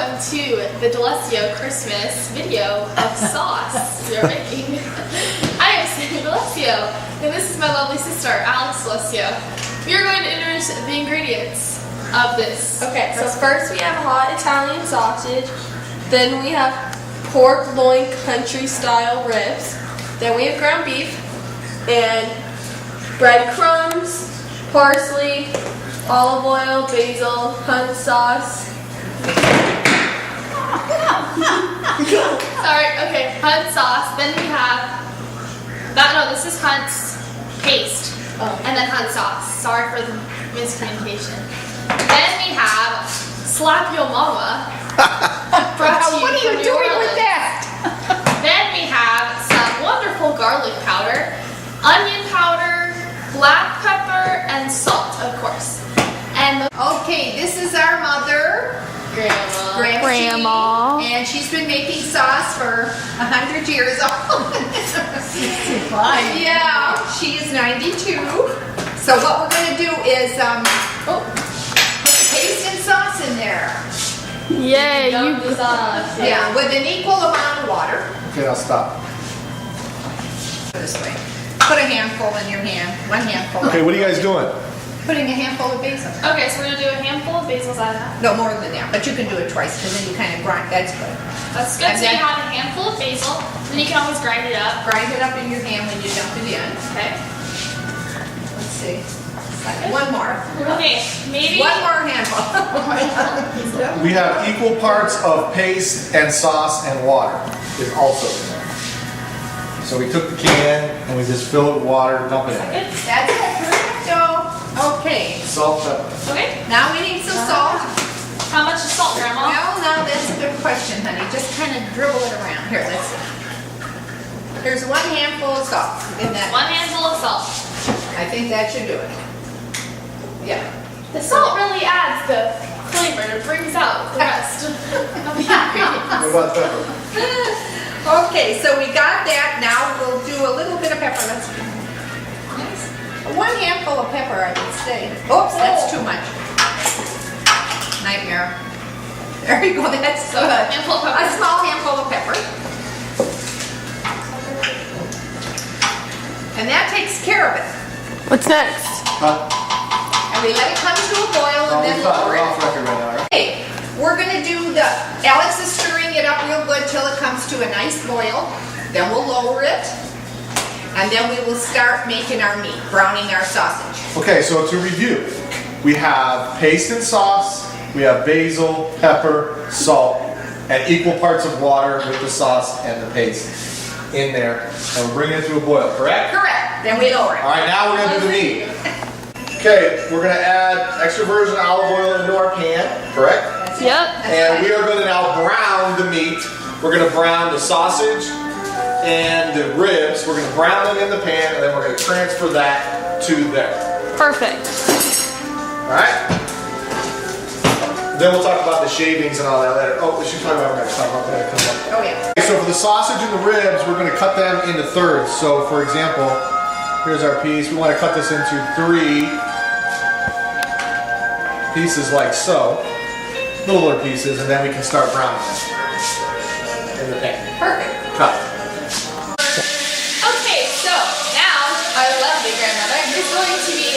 welcome to the DaLessio Christmas video of sauce we are making. I am Cindy DaLessio, and this is my lovely sister, Alex DaLessio. We are going to introduce the ingredients of this. Okay, so first we have hot Italian sausage, then we have pork loin country style ribs, then we have ground beef, and breadcrumbs, parsley, olive oil, basil, Hunt sauce. Sorry, okay, Hunt sauce. Then we have, this is Hunt's paste. And then Hunt sauce. Sorry for the miscommunication. Then we have Slap Yo Mama. Brought to you What are you from New doing Orleans. with that? Then we have some wonderful garlic powder, onion powder, black pepper, and salt, of course. And Okay, this is our mother, Grandma. Jean, and she's been making sauce for 100 years old. 65. Yeah, she is 92. So what we're going to do is put the paste and sauce in there. Yay, Dump the sauce. Yeah, with an equal amount of water. Okay, I'll stop. This way. Put a handful in your hand. One handful. Okay, what are you guys doing? Putting a handful of basil. Okay, so we're gonna do a handful of basils out of that. No, more than that, but you can do it twice because then you kind of grind. That's good. That's good. And So you then- have a handful of basil, then you can always grind it up. Grind it up in your hand when you dump it in. Okay. Let's see. One more. Okay, maybe. One more handful. We have equal parts of paste and sauce and water is also in there. So we took the can and we just fill it with water, dump it in. Good. That's it. Perfecto. Okay. Salt, pepper. Okay. Now we need some salt. How much is salt, Grandma? Well, now that's a good question, honey. Just kind of dribble it around. Here, let's see. Here's one handful of salt. In that. One handful of salt. I think that should do it. Yeah. The salt really adds the flavor. It brings out the rest of the ingredients. What about pepper? Okay, so we got that. Now we'll do a little bit of pepper. Let's see. One handful of pepper, I would say. Oops, that's too much. Nightmare. There you go. That's So, good. handful of pepper. A small handful of pepper. And that takes care of it. What's next? And we let it come to a boil and then lower We're it. off record right now, right? Okay, we're gonna do Alex is stirring it up real good till it comes to a nice boil. Then we'll lower it. And then we will start making our meat, browning our sausage. Okay, so to review, we have paste and sauce, we have basil, pepper, salt, and equal parts of water with the sauce and the paste in there. And we're bringing it to a boil, correct? Correct. Then we lower it. All right, now we're gonna do the meat. Okay, we're gonna add extra virgin olive oil into our pan, correct? That's it. Yep. That's And right. we are gonna now brown the meat. We're gonna brown the sausage and the ribs. We're gonna brown them in the pan, and then we're gonna transfer that to there. Perfect. All right? Then we'll talk about the shavings and all that later. Oh, we should talk about that. Talk about that. Come on. Oh yeah. Okay, so for the sausage and the ribs, we're going to cut them into thirds. So, for example, here's our piece. We want to cut this into 3 pieces like so, littler pieces, and then we can start browning them in the pan. Perfect. Cut. Okay, so now our lovely grandmother is going to be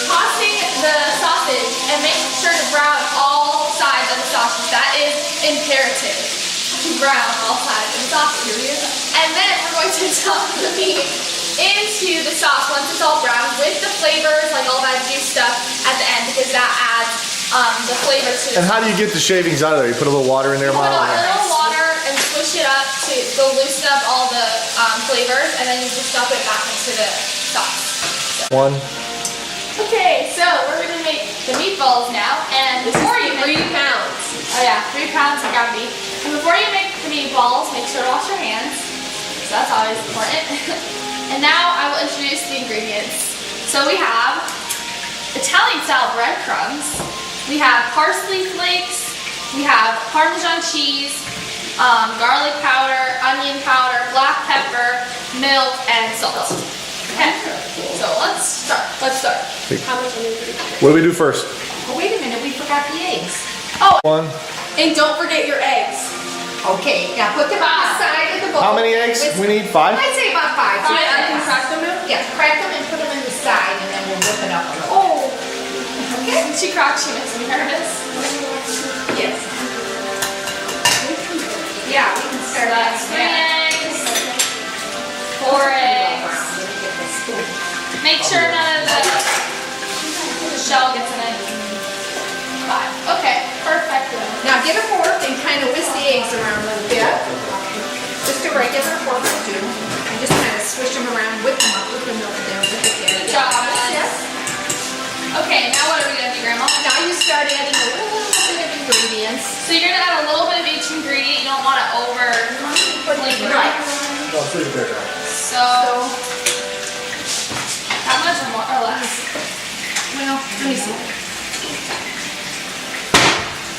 tossing the sausage and making sure to brown all sides of the sausage. That is imperative, to brown all sides of the sausage. And then we're going to dump the meat into the sauce once it's all browned with the flavors, like all that juice stuff at the end, because that adds the flavor to the And how do you get the shavings out of there? You put a little water in there, Put a Mom? little water and squish it up to go loosen up all the flavors, and then you just dump it back into the sauce. One. Okay, so we're gonna make the meatballs now, and before you make 3 pounds. oh yeah, 3 pounds of ground beef. And before you make the meatballs, make sure to wash your hands. So that's always important. And now I will introduce the ingredients. So we have Italian-style breadcrumbs. We have parsley flakes. We have Parmesan cheese, garlic powder, onion powder, black pepper, milk, and salt. Okay, so let's start. How much are we doing? What do we do first? Oh, wait a minute. We forgot the eggs. Oh, One, And don't forget your eggs. Okay, now put them on the side of the bowl. How many eggs? We need 5? I'd say about 5. I can crack them now. Yeah, crack them and put them in the side, and then we'll whip it up a little. Oh, Okay? she cracked. She makes me nervous. Yes. Yeah, we can So start that's 3 that. eggs, 4 eggs. Make sure none of the shell gets in it. 5. Okay, perfect. Now get a fork and kind of whisk the eggs around a little bit. Just a regular fork will do. And just kind of swish them around, whip them up, whip them over there, whip it there. Good job. Yes. Okay, now what are we gonna do, Grandma? Now you start adding a little bit of ingredients. So you're gonna add a little bit of each ingredient. You don't want to over flavor. Right. Oh, pretty good. So how much or more or less? Well, let me see.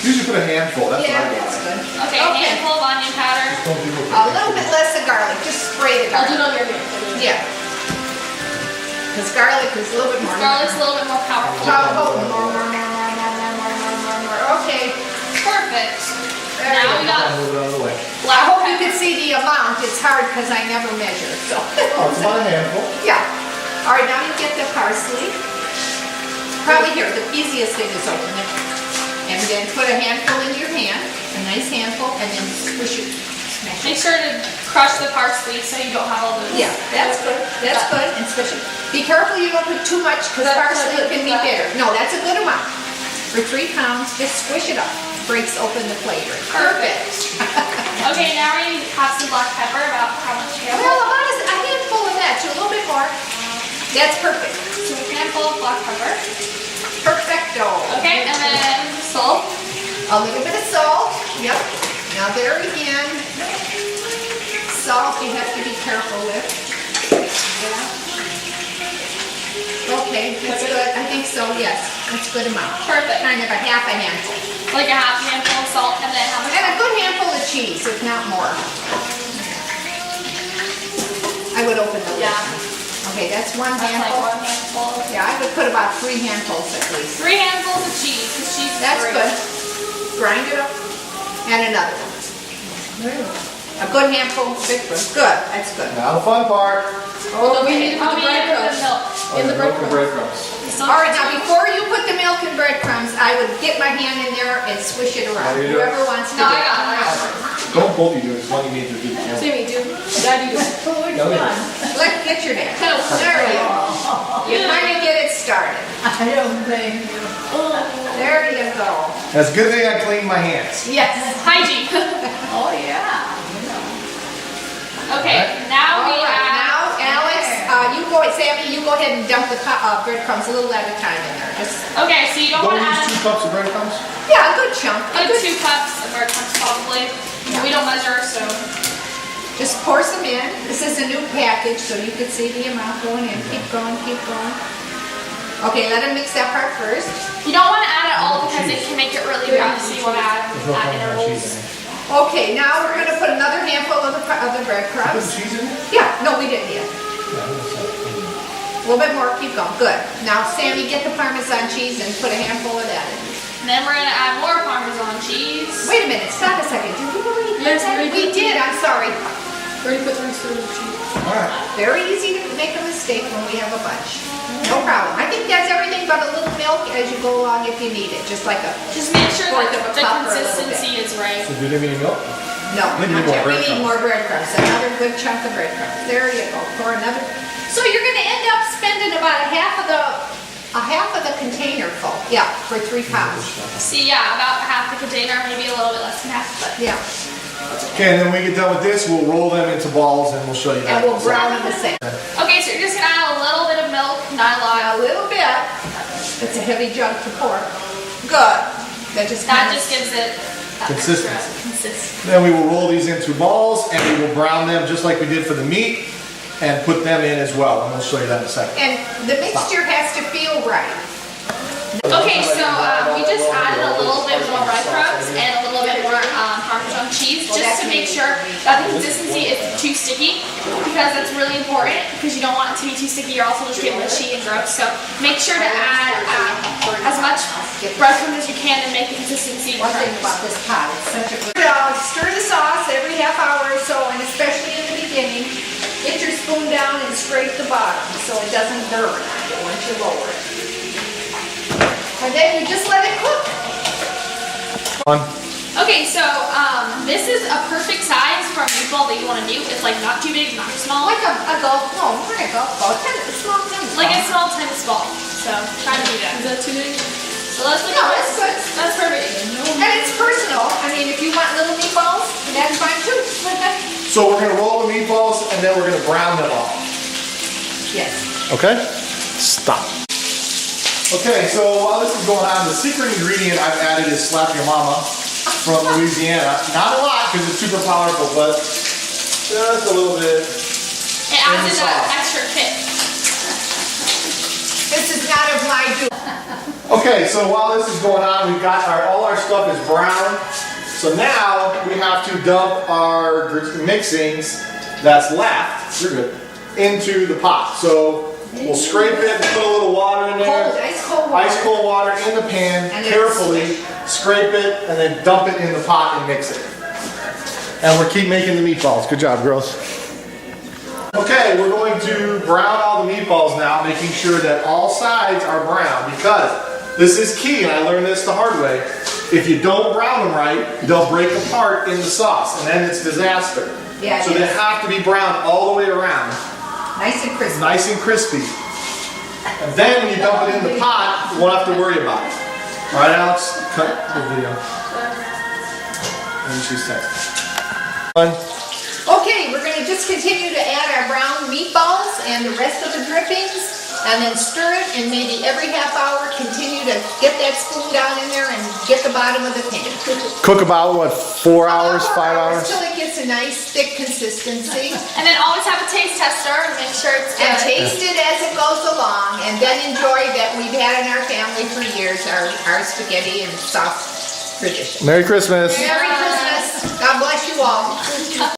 Usually put a handful. That's Yeah, what I that's do. good. Okay, a handful of onion powder. Don't do it. A little bit less of garlic. Just spray the I'll do it garlic. on your hand. Yeah. Because garlic is a little bit more. Garlic's a little bit more powerful. More. Okay. Perfect. There Now you we go. got Move it out of the way. I black hope you pepper. can see the amount. It's hard because I never measure. So. Oh, it's about a handful. Yeah. All right, now you get the parsley. Probably here, the easiest thing is open it. And then put a handful in your hand, a nice handful, and then squish it. Smash Make it. sure to crush the parsley so you don't have all those. Yeah, that's good. That's good. And squish it. Be careful you don't put too much because parsley can be bitter. No, that's a good amount. For 3 pounds, just squish it up. Breaks open the flavor. Perfect. Okay, now we have some black pepper. About how much you have? Well, about a handful of that, too. A little bit more. That's perfect. So a handful of black pepper. Perfecto. Okay, and then salt. A little bit of salt. Yep. Now there again, salt you have to be careful with. Okay, that's good. I think so, yes. That's a good amount. Perfect. Kind of a half a handful. Like a half handful of salt, and then how much? And a good handful of cheese, if not more. I would open the lid. Yeah. Okay, that's 1 That's like handful. 1 handful. Yeah, I would put about 3 handfuls at least. 3 handfuls of cheese. 'Cause cheese is That's great. good. Grind it up. And another one. A good handful, big one. Good, that's good. Now the fun part. Oh, we need to Oh, put we the need to put breadcrumbs. the milk. In the Milk and breadcrumbs. We still All right, have now to- before you put the milk and breadcrumbs, I would get my hand in there and swish it around. Oh, you do it? Whoever wants to No, do I it. got it. Don't both of you do it. It's one you need to do. Yeah. Sammy, do. Daddy, do. No, yeah. Let get your hand. There you go. You kind of get it started. I don't think. There you go. That's a good thing I cleaned my hands. Yes. Hygiene. Oh, yeah. Okay, now All we right, add. now Alex, Sammy, you go ahead and dump the breadcrumbs a little at a time in there. Just, Okay, so you don't Don't want to use add 2 cups of breadcrumbs. yeah, a good chunk. like 2 cups of breadcrumbs probably. We don't measure, so. Just pour some in. This is a new package, so you can see the amount going in. Keep going, keep going. Okay, let him mix that part first. You don't want to add it all because it can make it really rough, so you want to add at intervals. Okay, now we're gonna put another handful of the Put breadcrumbs. the cheese in it? Yeah, no, we didn't yet. A little bit more, keep going, good. Now Sammy, get the Parmesan cheese and put a handful of that in. And then we're going to add more Parmesan cheese. Wait a minute, stop a second, did we already do Yes, that? we We did, I'm sorry. Already put 3 spoons of cheese. All right. Very easy to make a mistake when we have a bunch. No problem. I think that's everything but a little milk as you go along if you need it, just like a, Just make sure Fourth that of a the cup or a little consistency is right. So do they need milk? no, We need not more yet. We need breadcrumbs. more breadcrumbs, another good chunk of breadcrumbs. There you go, pour another. So you're gonna end up spending about a half of the container full, yeah, for 3 pounds. See, yeah, about half the container, maybe a little bit less than half, but. Yeah, Okay, and then when we get done with this, we'll roll them into balls and we'll show you that. and we'll brown them the same. Okay, so you're just gonna add a little bit of milk, not a lot. A little bit. It's a heavy jug to pour. Good. That just That kind just gives it that Consistency. extra consistency. Then we will roll these into balls and we will brown them just like we did for the meat and put them in as well. And we'll show you that in a second. And the mixture has to feel right. Okay, so we just added a little bit more breadcrumbs and a little bit more Parmesan cheese just to make sure that the consistency isn't too sticky, because that's really important because you don't want it to be too sticky. You're also just getting mushy and gross. So make sure to add as much breadcrumbs as you can to make the consistency. One thing about this pot, it's such a good. Stir the sauce every half hour or so, and especially in the beginning. Get your spoon down and scrape the bottom so it doesn't burn on you once you lower it. And then you just let it cook. Okay, so this is a perfect size for a meatball that you want to do. It's like not too big, not too small. Like a golf, no, not a golf ball, a small tennis ball. Like a small tennis ball. So try to do that. Is that too big? So let's look No, at that's good. That's perfect. And it's personal. I mean, if you want little meatballs, that's fine too. So we're gonna roll the meatballs and then we're gonna brown them all. Yes. Okay? Stop. Okay, so while this is going on, the secret ingredient I've added is Slap Your Mama from Louisiana. Not a lot because it's super powerful, but just a little bit. It adds in that extra kick. This is not of my doing. Okay, so while this is going on, we've got all our stuff is brown. So now we have to dump our mixings that's left, you're good, into the pot. So we'll scrape it and put a little water in there. Cold, ice cold water. Ice cold water in the pan, And carefully, scrape it, and then dump it in the pot and mix it. And we'll keep making the meatballs. Good job, girls. Okay, we're going to brown all the meatballs now, making sure that all sides are brown, because this is key, and I learned this the hard way. If you don't brown them right, they'll break apart in the sauce, and then it's disaster. Yeah, so they have to be brown all the way around. Nice and crispy. Nice and crispy. And then when you dump it in the pot, you won't have to worry about it. All right, Alex? Cut the video. And she's texting. Okay, we're going to just continue to add our brown meatballs and the rest of the drippings, and then stir it, and maybe every half hour continue to get that spoon down in there and get the bottom of the pan. Cook about, what, 4 hours, 5 hours? Till it gets a nice thick consistency. And then always have a taste tester and make sure it's good. And taste it as it goes along, and then enjoy that we've had in our family for years, our spaghetti and sauce tradition. Merry Christmas. Merry Christmas. God bless you all.